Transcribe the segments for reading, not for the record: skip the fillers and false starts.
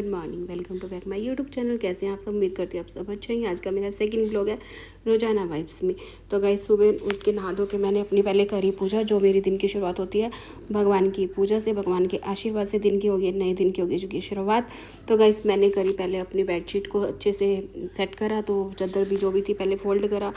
Good morning, welcome to back my YouTube channel. कैसे हैं आप सब? उम्मीद करती हूँ आप सब अच्छे हैं। आज का मेरा सेकंड व्लॉग है रोजाना वाइब्स में। तो गाइस सुबह उठ के नहा धो के मैंने अपनी पहले करी पूजा, जो मेरी दिन की शुरुआत होती है भगवान की पूजा से, भगवान के आशीर्वाद से दिन की होगी, नए दिन की होगी जो शुरुआत। तो गाइस मैंने करी पहले अपनी बेडशीट को अच्छे से सेट करा, तो चादर भी जो भी थी पहले फोल्ड करा।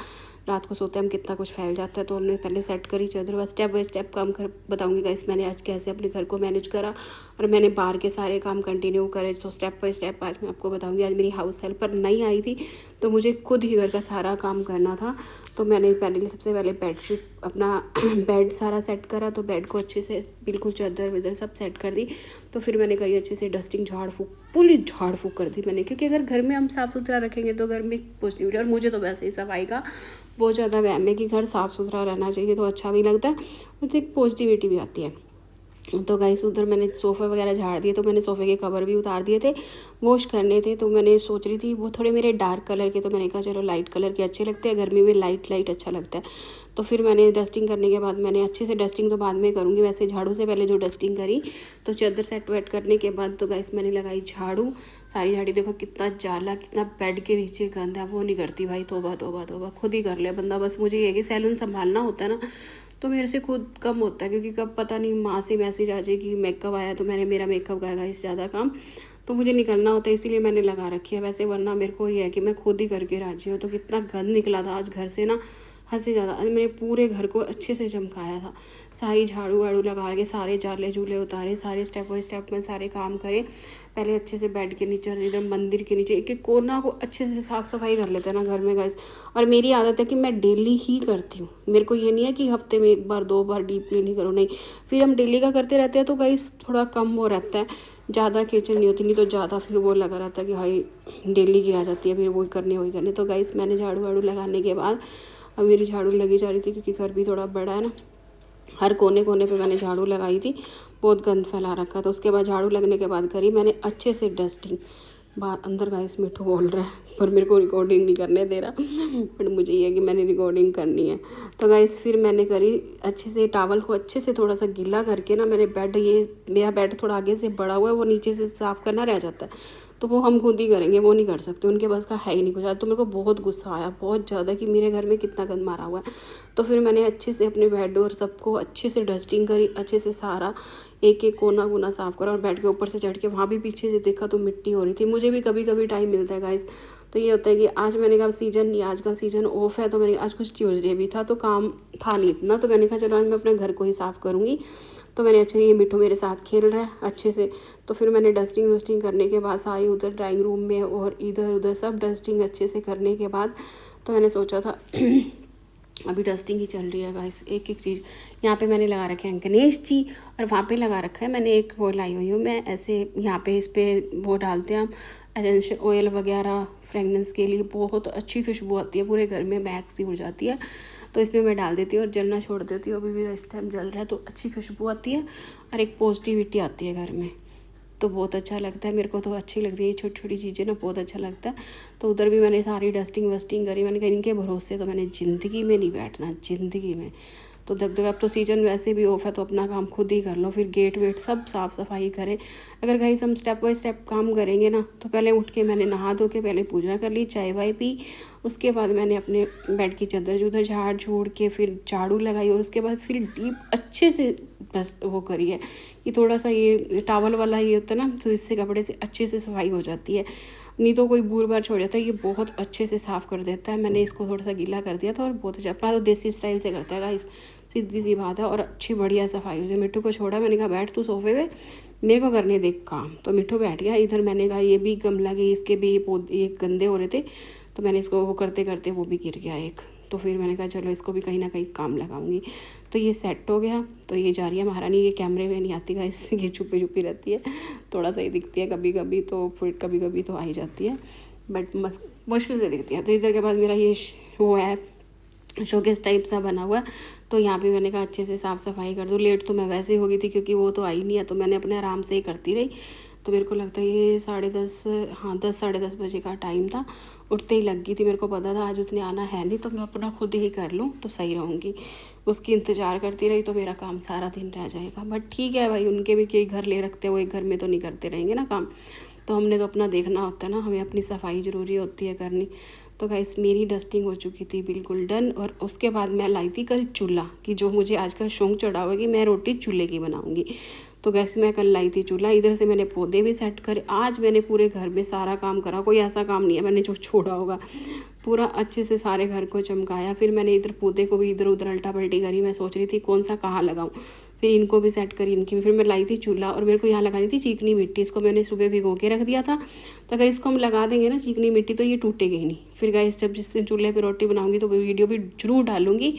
रात को सोते हम कितना कुछ फैल जाता है, तो हमने पहले सेट करी चादर। बस स्टेप बाय स्टेप काम कर बताऊंगी गाइस मैंने आज कैसे अपने घर को मैनेज करा और मैंने बाहर के सारे काम कंटिन्यू करे। तो स्टेप बाय स्टेप आज मैं आपको बताऊंगी। आज मेरी हाउस हेल्पर नहीं आई थी, तो मुझे खुद ही घर का सारा काम करना था। तो मैंने सबसे पहले बेडशीट अपना बेड सारा सेट करा, तो बेड को अच्छे से बिल्कुल चादर विदर सब सेट कर दी। तो फिर मैंने करी अच्छे से डस्टिंग, झाड़ फूँक, पूरी झाड़ फूँक कर दी मैंने, क्योंकि अगर घर में हम साफ़ सुथरा रखेंगे तो घर में पॉजिटिविटी, और मुझे तो वैसे ही सफाई का बहुत ज़्यादा वहम है कि घर साफ़ सुथरा रहना चाहिए, तो अच्छा भी लगता है और तो एक पॉजिटिविटी भी आती है। तो गाइस उधर मैंने सोफ़े वगैरह झाड़ दिए, तो मैंने सोफ़े के कवर भी उतार दिए थे, वॉश करने थे। तो मैंने सोच रही थी वो थोड़े मेरे डार्क कलर के, तो मैंने कहा चलो लाइट कलर के अच्छे लगते हैं, गर्मी में लाइट लाइट अच्छा लगता है। तो फिर मैंने डस्टिंग करने के बाद मैंने अच्छे से, डस्टिंग तो बाद में करूँगी वैसे, झाड़ू से पहले जो डस्टिंग करी, तो चादर सेट वेट करने के बाद तो गाइस मैंने लगाई झाड़ू, सारी झाड़ी। देखो कितना जाला, कितना बेड के नीचे गंद है, वो नहीं करती भाई, तोबा तोबा तोबा, खुद ही कर ले बंदा। बस मुझे ये कि सैलून संभालना होता है ना, तो मेरे से खुद कम होता है, क्योंकि कब पता नहीं माँ से मैसेज आ जाए कि मेकअप आया, तो मेरा मेकअप का गाइस ज़्यादा काम तो मुझे निकलना होता है, इसीलिए मैंने लगा रखी है। वैसे वरना मेरे को ये है कि मैं खुद ही करके राजी हूँ। तो कितना गंद निकला था आज घर से ना, हद से ज़्यादा। आज मैंने पूरे घर को अच्छे से चमकाया था, सारी झाड़ू वाड़ू लगा के सारे जाले जूले उतारे, सारे स्टेप बाय स्टेप में सारे काम करे। पहले अच्छे से बेड के नीचे, इधर मंदिर के नीचे, एक एक कोना को अच्छे से साफ़ सफाई कर लेते हैं ना घर में गाइस। और मेरी आदत है कि मैं डेली ही करती हूँ, मेरे को ये नहीं है कि हफ्ते में एक बार दो बार डीप क्लीन ही करो, नहीं। फिर हम डेली का करते रहते हैं तो गाइस थोड़ा कम वो रहता है, ज़्यादा किचन नहीं होती, नहीं तो ज़्यादा फिर वो लगा रहता है कि भाई डेली की आ जाती है, फिर वही करने। तो गाइस मैंने झाड़ू वाड़ू लगाने के बाद, अब मेरी झाड़ू लगी जा रही थी क्योंकि घर भी थोड़ा बड़ा है ना, हर कोने कोने पे मैंने झाड़ू लगाई थी, बहुत गंद फैला रखा था। उसके बाद झाड़ू लगने के बाद करी मैंने अच्छे से डस्टिंग। बाहर अंदर गाइस मिठू बोल रहा है पर मेरे को रिकॉर्डिंग नहीं करने दे रहा, बट मुझे ये है कि मैंने रिकॉर्डिंग करनी है। तो गाइस फिर मैंने करी अच्छे से, टावल को अच्छे से थोड़ा सा गीला करके ना, मैंने बेड, ये मेरा बेड थोड़ा आगे से बड़ा हुआ है, वो नीचे से साफ़ करना रह जाता है, तो वो हम खुद ही करेंगे, वो नहीं कर सकते, उनके पास का है ही नहीं कुछ। तो मेरे को बहुत गुस्सा आया, बहुत ज़्यादा, कि मेरे घर में कितना गंद मारा हुआ है। तो फिर मैंने अच्छे से अपने बेड और सबको अच्छे से डस्टिंग करी, अच्छे से सारा एक एक कोना कोना साफ़ करा। और बेड के ऊपर से चढ़ के वहाँ भी पीछे से देखा तो मिट्टी हो रही थी। मुझे भी कभी कभी टाइम मिलता है गाइस, तो ये होता है कि आज मैंने कहा सीज़न नहीं, आज का सीज़न ऑफ है, तो मैंने आज कुछ ट्यूसडे भी था तो काम था नहीं इतना, तो मैंने कहा चलो आज मैं अपने घर को ही साफ़ करूँगी। तो मैंने अच्छे, ये मिठू मेरे साथ खेल रहा है अच्छे से। तो फिर मैंने डस्टिंग वस्टिंग करने के बाद सारी उधर ड्राइंग रूम में और इधर उधर सब डस्टिंग अच्छे से करने के बाद, तो मैंने सोचा था अभी डस्टिंग ही चल रही है गाइस, एक एक चीज़। यहाँ पे मैंने लगा रखे हैं गणेश जी, और वहाँ पे लगा रखा है मैंने एक वो लाई हुई हूँ मैं ऐसे, यहाँ पे इस पर वो डालते हैं हम एसेंशियल ऑयल वगैरह फ्रेगनेंस के लिए, बहुत अच्छी खुशबू आती है, पूरे घर में महक सी उड़ जाती है। तो इसमें मैं डाल देती हूँ और जलना छोड़ देती हूँ। अभी भी इस टाइम जल रहा है, तो अच्छी खुशबू आती है और एक पॉजिटिविटी आती है घर में, तो बहुत अच्छा लगता है मेरे को। तो अच्छी लगती है ये छोटी छोटी चीज़ें ना, बहुत अच्छा लगता है। तो उधर भी मैंने सारी डस्टिंग वस्टिंग करी। मैंने कहा इनके भरोसे तो मैंने ज़िंदगी में नहीं बैठना, ज़िंदगी में। तो जब तक, अब तो सीज़न वैसे भी ऑफ है, तो अपना काम खुद ही कर लो। फिर गेट वेट सब साफ़ सफाई करें। अगर गाइस हम स्टेप बाय स्टेप काम करेंगे ना, तो पहले उठ के मैंने नहा धो के पहले पूजा कर ली, चाय वाय पी, उसके बाद मैंने अपने बेड की चादर उधर झाड़ झूड़ के फिर झाड़ू लगाई, और उसके बाद फिर डीप अच्छे से बस वो करी है कि थोड़ा सा ये टावल वाला ये होता है ना, तो इससे कपड़े से अच्छे से सफाई हो जाती है, नहीं तो कोई बूर बार छोड़ जाता है। ये बहुत अच्छे से साफ़ कर देता है। मैंने इसको थोड़ा सा गीला कर दिया था और बहुत अच्छा, अपना तो देसी स्टाइल से करता है गाइस, सीधी सी बात है, और अच्छी बढ़िया सफाई हुई। मिट्टू को छोड़ा, मैंने कहा बैठ तू सोफे पे, मेरे को करने दे काम। तो मिट्टू बैठ गया इधर। मैंने कहा ये भी गमला के, इसके भी ये गंदे हो रहे थे, तो मैंने इसको वो करते करते वो भी गिर गया एक। तो फिर मैंने कहा चलो इसको भी कहीं ना कहीं काम लगाऊंगी। तो ये सेट हो गया। तो ये जा रही है महारानी, ये कैमरे में नहीं आती गाइस, ये छुपी छुपी रहती है, थोड़ा सा ही दिखती है कभी कभी, तो फिर कभी कभी तो आ ही जाती है, बट मुश्किल से दिखती है। तो इधर के बाद मेरा ये वो है शोकेस टाइप सा बना हुआ है, तो यहाँ पे मैंने कहा अच्छे से साफ़ सफाई कर दूँ। लेट तो मैं वैसे ही हो गई थी क्योंकि वो तो आई नहीं है, तो मैंने अपने आराम से ही करती रही। तो मेरे को लगता है ये 10:30, हाँ 10 साढ़े 10 बजे का टाइम था। उठते ही लग गई थी, मेरे को पता था आज उसने आना है नहीं, तो मैं अपना खुद ही कर लूँ तो सही रहूँगी। उसकी इंतज़ार करती रही तो मेरा काम सारा दिन रह जाएगा, बट ठीक है भाई, उनके भी कई घर ले रखते हैं, वो एक घर में तो नहीं करते रहेंगे ना काम। तो हमने तो अपना देखना होता है ना, हमें अपनी सफाई ज़रूरी होती है करनी। तो गाइस मेरी डस्टिंग हो चुकी थी बिल्कुल डन। और उसके बाद मैं लाई थी कल चूल्हा, कि जो मुझे आज का शौक चढ़ा हुआ कि मैं रोटी चूल्हे की बनाऊंगी। तो गैस मैं कल लाई थी चूल्हा। इधर से मैंने पौधे भी सेट करे। आज मैंने पूरे घर में सारा काम करा, कोई ऐसा काम नहीं है मैंने जो छोड़ा होगा। पूरा अच्छे से सारे घर को चमकाया। फिर मैंने इधर पौधे को भी इधर उधर अल्टा पल्टी करी। मैं सोच रही थी कौन सा कहाँ लगाऊं। फिर इनको भी सेट करी, इनकी भी। फिर मैं लाई थी चूल्हा, और मेरे को यहाँ लगानी थी चीकनी मिट्टी। इसको मैंने सुबह भिगो के रख दिया था। तो अगर इसको हम लगा देंगे ना चिकनी मिट्टी, तो ये टूटेगी ही नहीं। फिर गाइस जब जिस दिन चूल्हे पे रोटी बनाऊंगी तो वो वीडियो भी जरूर डालूंगी।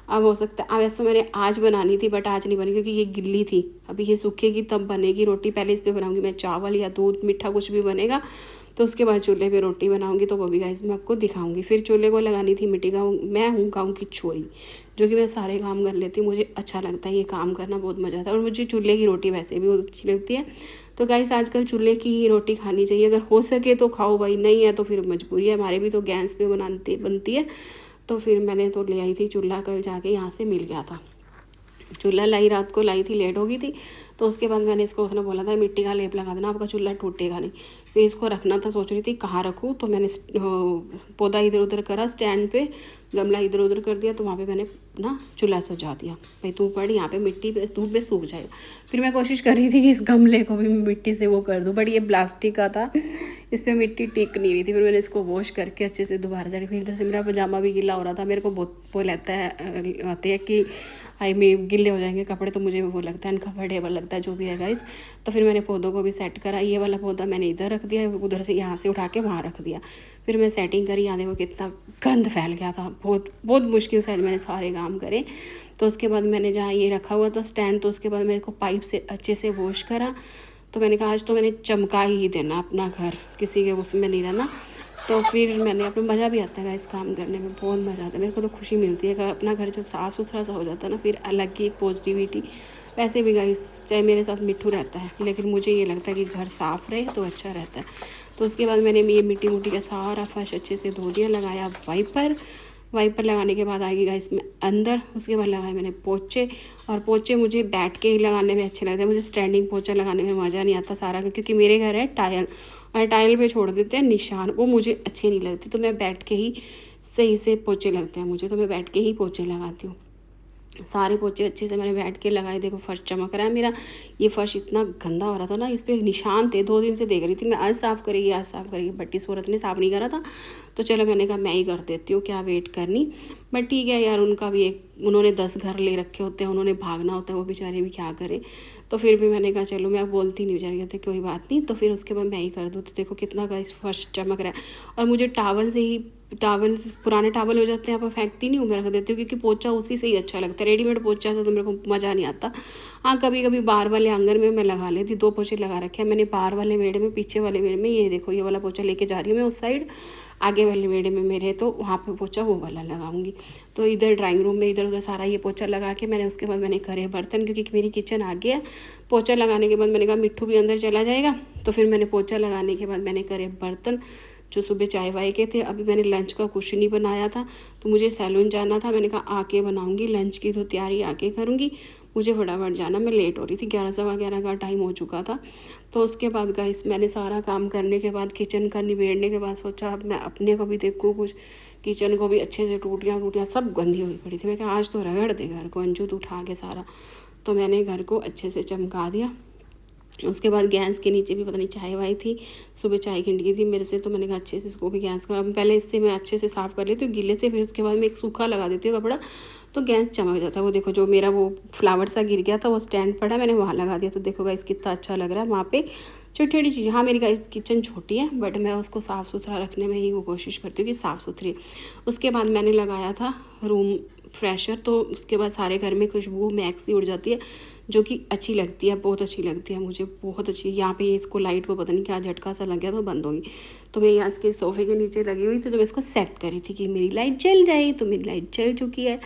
अब हो सकता है, वैसे तो मैंने आज बनानी थी बट आज नहीं बनी क्योंकि ये गिल्ली थी। अभी ये सूखेगी तब बनेगी रोटी। पहले इस पर बनाऊंगी मैं चावल या दूध मीठा कुछ भी बनेगा, तो उसके बाद चूल्हे पे रोटी बनाऊंगी। तो वो भी गाइस मैं आपको दिखाऊंगी। फिर चूल्हे को लगानी थी मिट्टी का। मैं हूँ गाँव की छोरी, जो कि मैं सारे काम कर लेती हूँ। मुझे अच्छा लगता है ये काम करना, बहुत मज़ा आता है। और मुझे चूल्हे की रोटी वैसे भी बहुत अच्छी लगती है। तो गाइस आजकल चूल्हे की ही रोटी खानी चाहिए, अगर हो सके तो खाओ भाई, नहीं है तो फिर मजबूरी है। हमारे भी तो गैस पे बनती है। तो फिर मैंने तो ले आई थी चूल्हा, कल जाके यहाँ से मिल गया था। चूल्हा लाई, रात को लाई थी, लेट हो गई थी। तो उसके बाद मैंने इसको, उसने बोला था मिट्टी का लेप लगा देना, आपका चूल्हा टूटेगा नहीं। फिर इसको रखना था, सोच रही थी कहाँ रखूँ। तो मैंने पौधा इधर उधर करा स्टैंड पे, गमला इधर उधर कर दिया। तो वहाँ पे मैंने ना चूल्हा सजा दिया। भाई तू पड़ यहाँ पे, मिट्टी पे धूप पे सूख जाएगा। फिर मैं कोशिश कर रही थी कि इस गमले को भी मिट्टी से वो कर दूँ, बट ये प्लास्टिक का था, इस पर मिट्टी टिक नहीं रही थी। फिर मैंने इसको वॉश करके अच्छे से दोबारा जा रही। फिर इधर से मेरा पजामा भी गीला हो रहा था। मेरे को बहुत वो लगता है आते हैं कि हाई में गिले हो जाएंगे कपड़े, तो मुझे वो लगता है अनकम्फर्टेबल लगता है, जो भी है गाइस। तो फिर मैंने पौधों को भी सेट करा। ये वाला पौधा मैंने इधर रख दिया, उधर से यहाँ से उठा के वहाँ रख दिया। फिर मैं सेटिंग करी। यहाँ देखो कितना गंद फैल गया था, बहुत बहुत मुश्किल से मैंने सारे काम करे। तो उसके बाद मैंने जहाँ ये रखा हुआ था स्टैंड, तो उसके बाद मेरे को पाइप से अच्छे से वॉश करा। तो मैंने कहा आज तो मैंने चमका ही देना अपना घर, किसी के उसमें नहीं रहना। तो फिर मैंने अपना, मज़ा भी आता है इस काम करने में, बहुत मज़ा आता है। मेरे को तो खुशी मिलती है कि अपना घर जब साफ़ सुथरा सा हो जाता है ना, फिर अलग की एक पॉजिटिविटी। वैसे भी गाइस चाहे मेरे साथ मिट्ठू रहता है, लेकिन मुझे ये लगता है कि घर साफ़ रहे तो अच्छा रहता है। तो उसके बाद मैंने ये मिट्टी मुट्टी का सारा फर्श अच्छे से धो दिया। लगाया वाइपर लगाने के बाद आएगी गाइस में अंदर। उसके बाद लगाए मैंने पोचे। और पोचे मुझे बैठ के ही लगाने में अच्छे लगते हैं, मुझे स्टैंडिंग पोचा लगाने में मज़ा नहीं आता सारा, क्योंकि मेरे घर है टाइल, और टाइल पे छोड़ देते हैं निशान, वो मुझे अच्छे नहीं लगते। तो मैं बैठ के ही सही से पोचे लगते हैं मुझे, तो मैं बैठ के ही पोचे लगाती हूँ। सारे पोचे अच्छे से मैंने बैठ के लगाए। देखो फर्श चमक रहा है मेरा। ये फर्श इतना गंदा हो रहा था ना, इस पर निशान थे, 2 दिन से देख रही थी मैं, आज साफ़ करेगी बट्टी सूरत ने साफ़ नहीं करा था। तो चलो मैंने कहा मैं ही कर देती हूँ, क्या वेट करनी। बट ठीक है यार, उनका भी उन्होंने 10 घर ले रखे होते हैं, उन्होंने भागना होता है, वो बेचारे भी क्या करें। तो फिर भी मैंने कहा चलो, मैं बोलती नहीं, बेचारी कहते कोई बात नहीं। तो फिर उसके बाद मैं ही कर दूँ। तो देखो कितना का इस फर्श चमक रहा है। और मुझे पुराने टावल हो जाते हैं, आप फेंकती नहीं हूँ, मैं रख देती हूँ, क्योंकि पोचा उसी से ही अच्छा लगता है। रेडीमेड पोचा तो मेरे को मज़ा नहीं आता। हाँ कभी कभी बाहर वाले आंगन में मैं लगा लेती, 2 पोचे लगा रखे हैं मैंने, बाहर वाले बेड में, पीछे वाले बेड में। ये देखो ये वाला पोचा लेके जा रही हूँ मैं उस साइड, आगे वाले बेड में मेरे, तो वहाँ पे पोचा वो वाला लगाऊंगी। तो इधर ड्राइंग रूम में इधर उधर सारा ये पोचा लगा के मैंने, उसके बाद मैंने करे बर्तन, क्योंकि मेरी किचन आगे है। पोचा लगाने के बाद मैंने कहा मिट्ठू भी अंदर चला जाएगा। तो फिर मैंने पोचा लगाने के बाद मैंने करे बर्तन, जो सुबह चाय वाय के थे। अभी मैंने लंच का कुछ नहीं बनाया था, तो मुझे सैलून जाना था। मैंने कहा आके बनाऊंगी, लंच की तो तैयारी आके करूँगी, मुझे फटाफट जाना। मैं लेट हो रही थी, 11 सवा 11 का टाइम हो चुका था। तो उसके बाद गाइस मैंने सारा काम करने के बाद, किचन का निबेड़ने के बाद सोचा अब मैं अपने को भी देखूँ कुछ। किचन को भी अच्छे से टूटियाँ सब गंदी हुई पड़ी थी। मैं कहा आज तो रगड़ दे घर को अंजू, तो उठा के सारा। तो मैंने घर को अच्छे से चमका दिया। उसके बाद गैस के नीचे भी पता नहीं चाय वाई थी, सुबह चाय खिंड गई थी मेरे से। तो मैंने कहा अच्छे से इसको भी गैस का, पहले इससे मैं अच्छे से साफ़ कर लेती हूँ गीले से, फिर उसके बाद मैं एक सूखा लगा देती हूँ कपड़ा, तो गैस चमक जाता है। वो देखो जो मेरा वो फ्लावर सा गिर गया था, वो स्टैंड पड़ा, मैंने वहाँ लगा दिया। तो देखो गाइस कितना अच्छा लग रहा है वहाँ पे, छोटी छोटी चीज़ें। हाँ मेरी गाइस किचन छोटी है, बट मैं उसको साफ़ सुथरा रखने में ही वो कोशिश करती हूँ कि साफ़ सुथरी। उसके बाद मैंने लगाया था रूम फ्रेशर, तो उसके बाद सारे घर में खुशबू मैक्स सी उड़ जाती है, जो कि अच्छी लगती है, बहुत अच्छी लगती है मुझे, बहुत अच्छी। यहाँ पे इसको लाइट को पता नहीं क्या झटका सा लग गया, तो बंद होगी। तो मैं यहाँ इसके सोफ़े के नीचे लगी हुई थी, तो मैं इसको सेट करी थी कि मेरी लाइट जल जाए। तो मेरी लाइट जल चुकी है।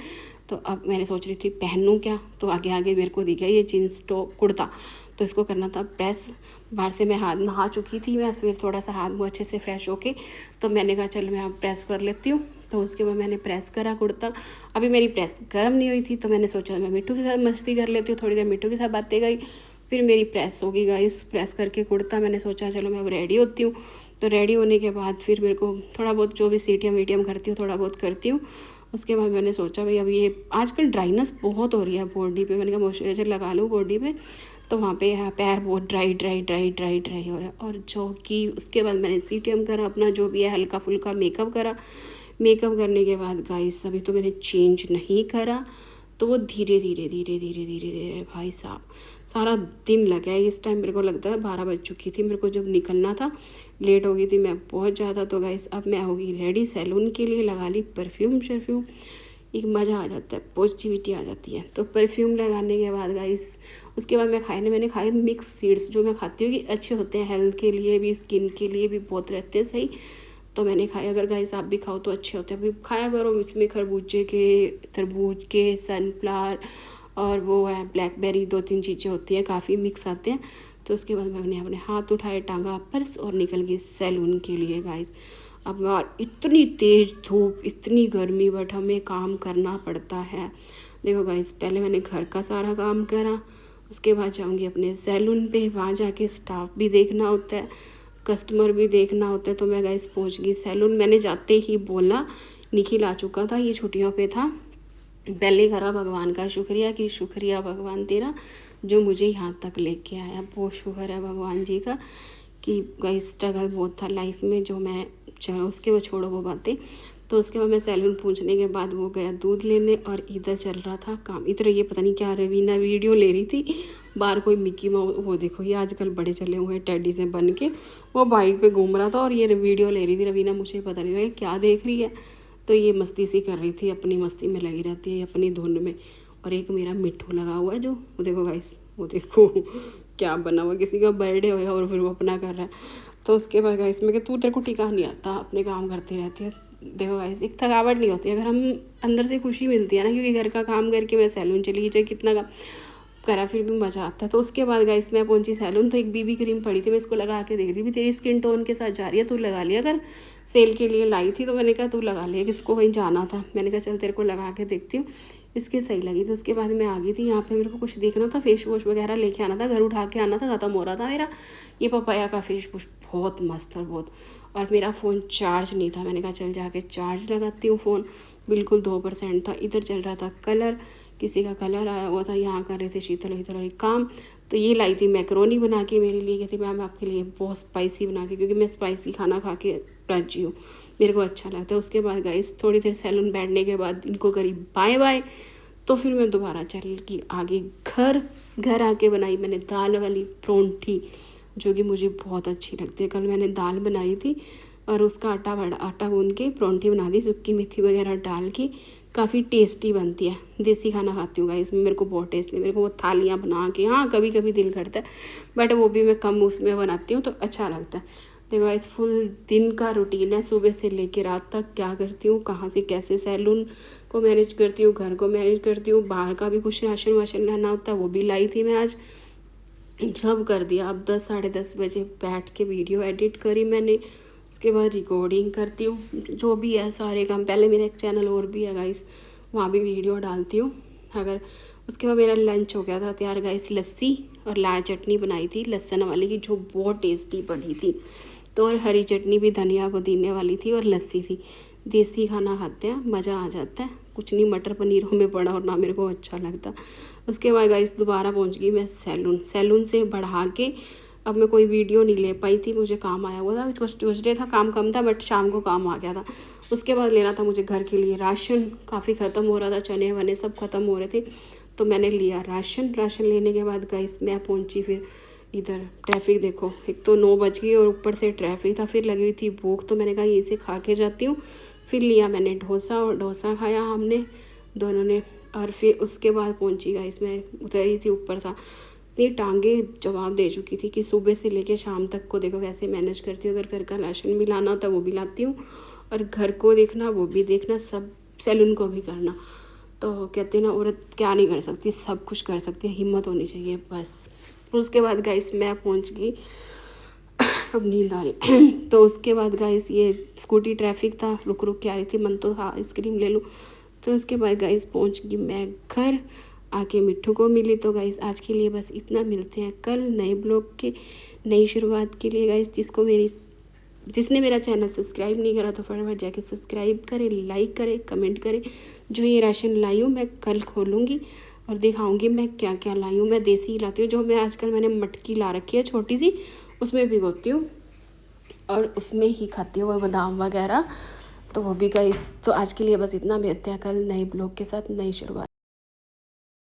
तो अब मैंने सोच रही थी पहनूँ क्या, तो आगे मेरे को दिख गया ये जीन्स टॉप कुर्ता, तो इसको करना था प्रेस। बाहर से मैं हाथ नहा चुकी थी, मैं फिर थोड़ा सा हाथ मुँह अच्छे से फ्रेश होके, तो मैंने कहा चलो मैं अब प्रेस कर लेती हूँ। तो उसके बाद मैंने प्रेस करा कुर्ता। अभी मेरी प्रेस गर्म नहीं हुई थी, तो मैंने सोचा मैं मिट्टू के साथ मस्ती कर लेती हूँ, थोड़ी देर मिट्टू के साथ बातें करी। फिर मेरी प्रेस होगी गाइस, प्रेस करके कुर्ता मैंने सोचा चलो मैं अब रेडी होती हूँ। तो रेडी होने के बाद फिर मेरे को थोड़ा बहुत जो भी सीटियाँ वीटियाम करती हूँ थोड़ा बहुत करती हूँ। उसके बाद मैंने सोचा भाई अब ये आजकल ड्राइनेस बहुत हो रही है बॉडी पे, मैंने कहा मॉइस्चराइजर लगा लूँ बॉडी पे। तो वहाँ पे पैर बहुत dry dry dry dry dry हो रहा है। और जो कि उसके बाद मैंने सीटीएम करा, अपना जो भी है हल्का फुल्का मेकअप करा। मेकअप करने के बाद गाइस अभी तो मैंने चेंज नहीं करा, तो वो धीरे धीरे धीरे धीरे धीरे धीरे भाई साहब सारा दिन लग गया। इस टाइम मेरे को लगता है 12 बज चुकी थी मेरे को जब निकलना था, लेट हो गई थी मैं बहुत ज़्यादा। तो गाइस अब मैं हो गई रेडी सैलून के लिए, लगा ली परफ्यूम शर्फ्यूम, एक मज़ा आ जाता है, पॉजिटिविटी आ जाती है। तो परफ्यूम लगाने के बाद गाइस उसके बाद मैंने खाए मिक्स सीड्स, जो मैं खाती हूँ कि अच्छे होते हैं हेल्थ के लिए भी, स्किन के लिए भी बहुत रहते हैं सही। तो मैंने खाया, अगर गाइस आप भी खाओ तो अच्छे होते हैं, अभी खाया करो। इसमें खरबूजे के, तरबूज के, सनफ्लावर और वो है ब्लैकबेरी, 2-3 चीज़ें होती हैं, काफ़ी मिक्स आते हैं। तो उसके बाद मैंने अपने हाथ उठाए, टांगा पर्स और निकल गई सैलून के लिए गाइस। अब और इतनी तेज़ धूप, इतनी गर्मी, बट हमें काम करना पड़ता है। देखो गाइस पहले मैंने घर का सारा काम करा, उसके बाद जाऊंगी अपने सैलून पे, वहाँ जाके स्टाफ भी देखना होता है, कस्टमर भी देखना होता है। तो मैं गाइस पहुँच गई सैलून। मैंने जाते ही बोला, निखिल आ चुका था, ये छुट्टियों पे था, पहले करा भगवान का शुक्रिया कि शुक्रिया भगवान तेरा जो मुझे यहाँ तक लेके आया। बहुत शुक्र है भगवान जी का कि गाइस स्ट्रगल बहुत था लाइफ में, जो मैं उसके बाद छोड़ो वो बातें। तो उसके बाद मैं सैलून पहुँचने के बाद वो गया दूध लेने, और इधर चल रहा था काम। इधर ये पता नहीं क्या रवीना वीडियो ले रही थी, बाहर कोई मिक्की माउस, वो देखो ये आजकल बड़े चले हुए हैं टेडी से बन के, वो बाइक पे घूम रहा था और ये वीडियो ले रही थी रवीना। मुझे पता नहीं क्या देख रही है, तो ये मस्ती सी कर रही थी, अपनी मस्ती में लगी रहती है अपनी धुन में। और एक मेरा मिट्ठू लगा हुआ है जो, वो देखो गाइस, वो देखो क्या बना हुआ, किसी का बर्थडे होया और फिर वो अपना कर रहा है। तो उसके बाद गाइस मैं तू तेरे को टिका नहीं आता, अपने काम करती रहती है। देखो गाइस एक थकावट नहीं होती अगर हम अंदर से खुशी मिलती है ना, क्योंकि घर का काम करके मैं सैलून चली गई, चाहे कितना काम करा फिर भी मज़ा आता है। तो उसके बाद गाइस मैं पहुंची सैलून, तो एक बीबी क्रीम पड़ी थी, मैं इसको लगा के देख रही थी, तेरी स्किन टोन के साथ जा रही है, तू लगा लिया अगर, सेल के लिए लाई थी। तो मैंने कहा तू लगा लिया, किसको कहीं जाना था, मैंने कहा चल तेरे को लगा के देखती हूँ, इसके सही लगी। तो उसके बाद मैं आ गई थी यहाँ पे, मेरे को कुछ देखना था, फेस वॉश वगैरह लेके आना था, घर उठा के आना था, ख़त्म हो रहा था मेरा ये पपाया का फेस वॉश, बहुत मस्त था बहुत। और मेरा फ़ोन चार्ज नहीं था, मैंने कहा चल जाके चार्ज लगाती हूँ, फ़ोन बिल्कुल 2% था। इधर चल रहा था कलर, किसी का कलर आया हुआ था, यहाँ कर रहे थे शीतल काम। तो ये लाई थी मैक्रोनी बना के मेरे लिए, कहती मैम आपके लिए बहुत स्पाइसी बना के, क्योंकि मैं स्पाइसी खाना खा के राजी हूँ, मेरे को अच्छा लगता है। उसके बाद गाइस थोड़ी देर सैलून बैठने के बाद इनको करी बाय बाय, तो फिर मैं दोबारा चल की आगे घर आके बनाई मैंने दाल वाली परोंठी, जो कि मुझे बहुत अच्छी लगती है। कल मैंने दाल बनाई थी और उसका आटा गूंद के परोंठी बना दी, सूखी मेथी वगैरह डाल के, काफ़ी टेस्टी बनती है। देसी खाना खाती हूँ गाइस, मेरे को बहुत टेस्टी, मेरे को वो थालियाँ बना के, हाँ कभी कभी दिल करता है, बट वो भी मैं कम उसमें बनाती हूँ तो अच्छा लगता है। देखो गाइस फुल दिन का रूटीन है, सुबह से लेकर रात तक क्या करती हूँ, कहाँ से कैसे सैलून को मैनेज करती हूँ, घर को मैनेज करती हूँ, बाहर का भी कुछ राशन वाशन लाना होता है, वो भी लाई थी मैं आज, सब कर दिया। अब 10 साढ़े 10 बजे बैठ के वीडियो एडिट करी मैंने, उसके बाद रिकॉर्डिंग करती हूँ, जो भी है सारे काम। पहले मेरा एक चैनल और भी है गाइस, वहाँ भी वीडियो डालती हूँ अगर। उसके बाद मेरा लंच हो गया था तैयार गाइस, लस्सी और लाल चटनी बनाई थी लहसुन वाली की, जो बहुत टेस्टी बनी थी। तो और हरी चटनी भी धनिया पुदीने वाली थी, और लस्सी थी। देसी खाना खाते हैं, मज़ा आ जाता है, कुछ नहीं मटर पनीरों में पड़ा और ना मेरे को अच्छा लगता। उसके बाद गाइस दोबारा पहुंच गई मैं सैलून से बढ़ा के। अब मैं कोई वीडियो नहीं ले पाई थी, मुझे काम आया हुआ था, ट्यूसडे था, काम कम था, बट शाम को काम आ गया था। उसके बाद लेना था मुझे घर के लिए राशन, काफ़ी ख़त्म हो रहा था, चने वने सब ख़त्म हो रहे थे, तो मैंने लिया राशन लेने के बाद गाइस मैं पहुंची फिर इधर। ट्रैफिक देखो, एक तो 9 बज गई और ऊपर से ट्रैफिक था, फिर लगी हुई थी भूख, तो मैंने कहा यहीं से खा के जाती हूँ। फिर लिया मैंने डोसा, और डोसा खाया हमने दोनों ने। और फिर उसके बाद पहुंची गाइस, मैं उतर ही थी, ऊपर था, इतनी टांगे जवाब दे चुकी थी कि सुबह से लेके शाम तक को देखो कैसे मैनेज करती हूँ। अगर घर का राशन भी लाना होता है वो भी लाती हूँ, और घर को देखना वो भी देखना, सब सैलून को भी करना। तो कहते हैं ना औरत क्या नहीं कर सकती, सब कुछ कर सकती है, हिम्मत होनी चाहिए बस। उसके बाद गाइस मैं पहुंच गई, अब नींद आ रही तो उसके बाद गाइस ये स्कूटी ट्रैफिक था, रुक के आ रही थी, मन तो था आइसक्रीम ले लूँ। तो उसके बाद गाइस पहुंच गई मैं घर, आके मिट्ठू को मिली। तो गाइस आज के लिए बस इतना, मिलते हैं कल नए ब्लॉग के नई शुरुआत के लिए। गाइस जिसने मेरा चैनल सब्सक्राइब नहीं करा तो फटाफट जाके सब्सक्राइब करें, लाइक करें, कमेंट करें। जो ये राशन लाई हूँ मैं कल खोलूँगी और दिखाऊंगी मैं क्या क्या लाई हूँ। मैं देसी लाती हूँ, जो मैं आजकल मैंने मटकी ला रखी है छोटी सी, उसमें भिगोती हूँ और उसमें ही खाती हूँ वो बादाम वगैरह। तो वो भी गाइस, तो आज के लिए बस इतना, मिलते हैं कल नए ब्लॉग के साथ, नई शुरुआत।